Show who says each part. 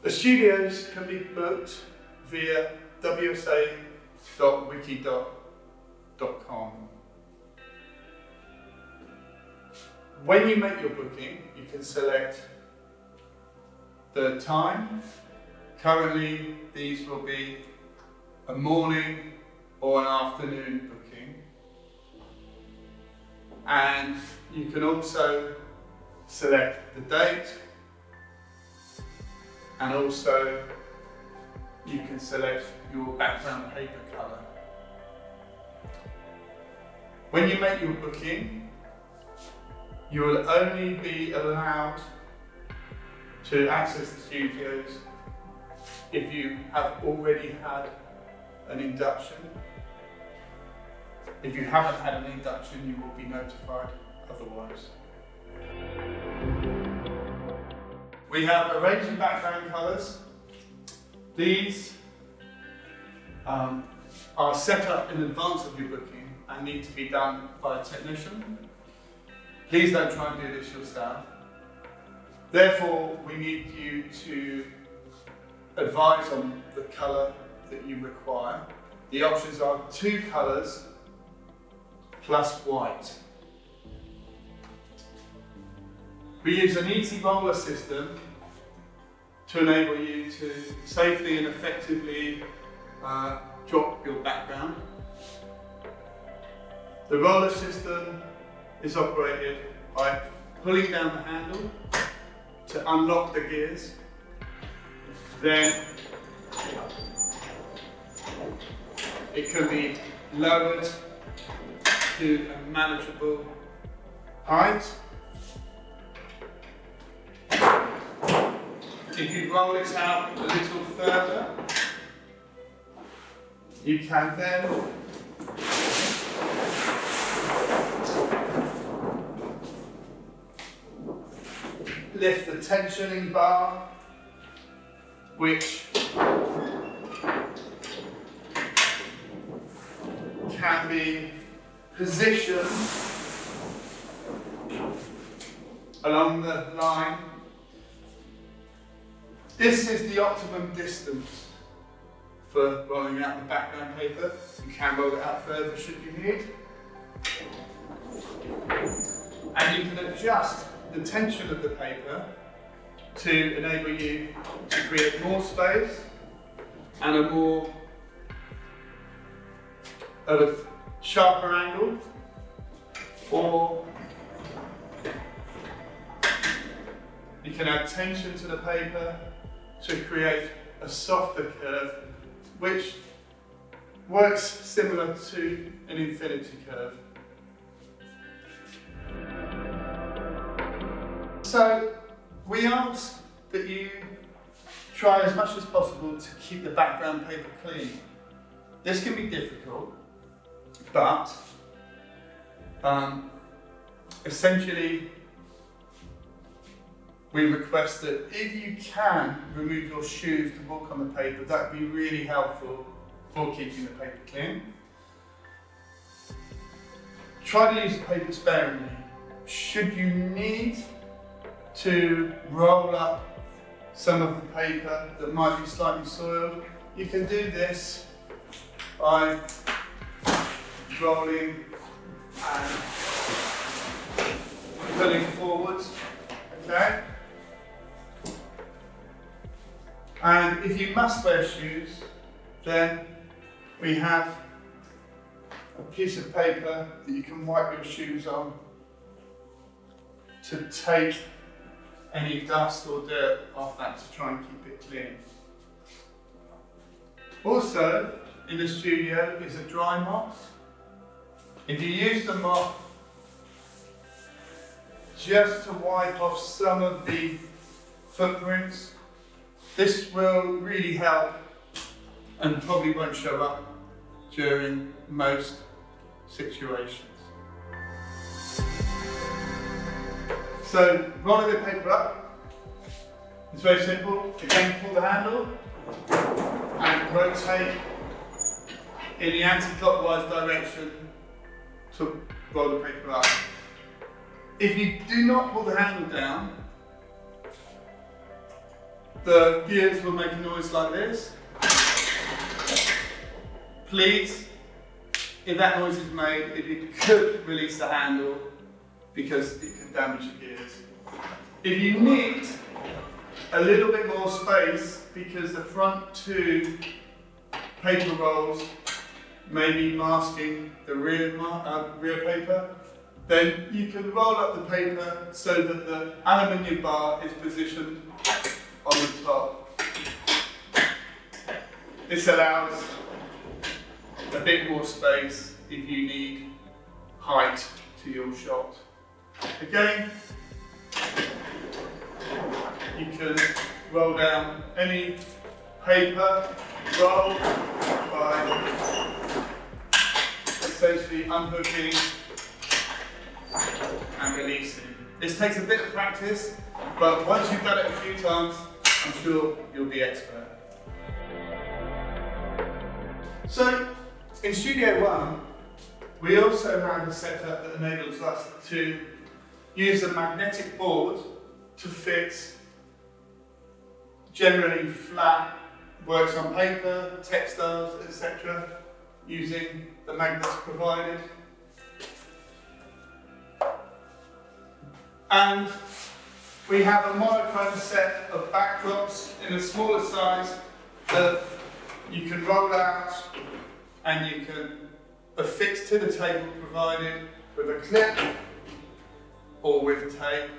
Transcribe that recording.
Speaker 1: The studios can be booked via wsa.wiki.com. When you make your booking, you can select the time. Currently, these will be a morning or an afternoon booking. And you can also select the date, and also you can select your background paper colour. When you make your booking, you will only be allowed to access the studios if you have already had an induction. If you haven't had an induction, you will be notified otherwise. We have a range of background colours. These are set up in advance of your booking and need to be done by a technician. Please don't try and do this yourself. Therefore, we need you to advise on the colour that you require. The options are 2 colours plus white. We use an easy roller system to enable you to safely and effectively drop your background. The roller system is operated by pulling down the handle to unlock the gears. Then it can be lowered to a manageable height. If you roll it out a little further, you can then lift the tensioning bar, which can be positioned along the line. This is the optimum distance for rolling out the background paper. You can roll it out further should you need. And you can adjust the tension of the paper to enable you to create more space and a more of a sharper angle, or you can add tension to the paper to create a softer curve, which works similar to an infinity curve. So we ask that you try as much as possible to keep the background paper clean. This can be difficult, but essentially we request that if you can remove your shoes to walk on the paper, that would be really helpful for keeping the paper clean. Try to use the paper sparingly. Should you need to roll up some of the paper that might be slightly soiled, you can do this by rolling and pulling forwards, okay? And if you must wear shoes, then we have a piece of paper that you can wipe your shoes on to take any dust or dirt off that to try and keep it clean. Also, in the studio is a dry mop. If you use the mop just to wipe off some of the footprints, this will really help and probably won't show up during most situations. So rolling the paper up, it's very simple. Again, pull the handle and rotate in the anti-clockwise direction to roll the paper up. If you do not pull the handle down, the gears will make a noise like this. Please, if that noise is made, if you could release the handle, because it can damage the gears. If you need a little bit more space, because the front two paper rolls may be masking the rear paper, then you can roll up the paper so that the aluminium bar is positioned on the top. This allows a bit more space if you need height to your shot. Again, you can roll down any paper roll by essentially unhooking and releasing. This takes a bit of practice, but once you've done it a few times, I'm sure you'll be expert. So, in Studio One, we also have a setup that enables us to use a magnetic board to fit generally flat works on paper, textiles, etc., using the magnets provided. And we have a monochrome set of backdrops in a smaller size that you can roll out and you can affix to the table provided with a clip or with tape.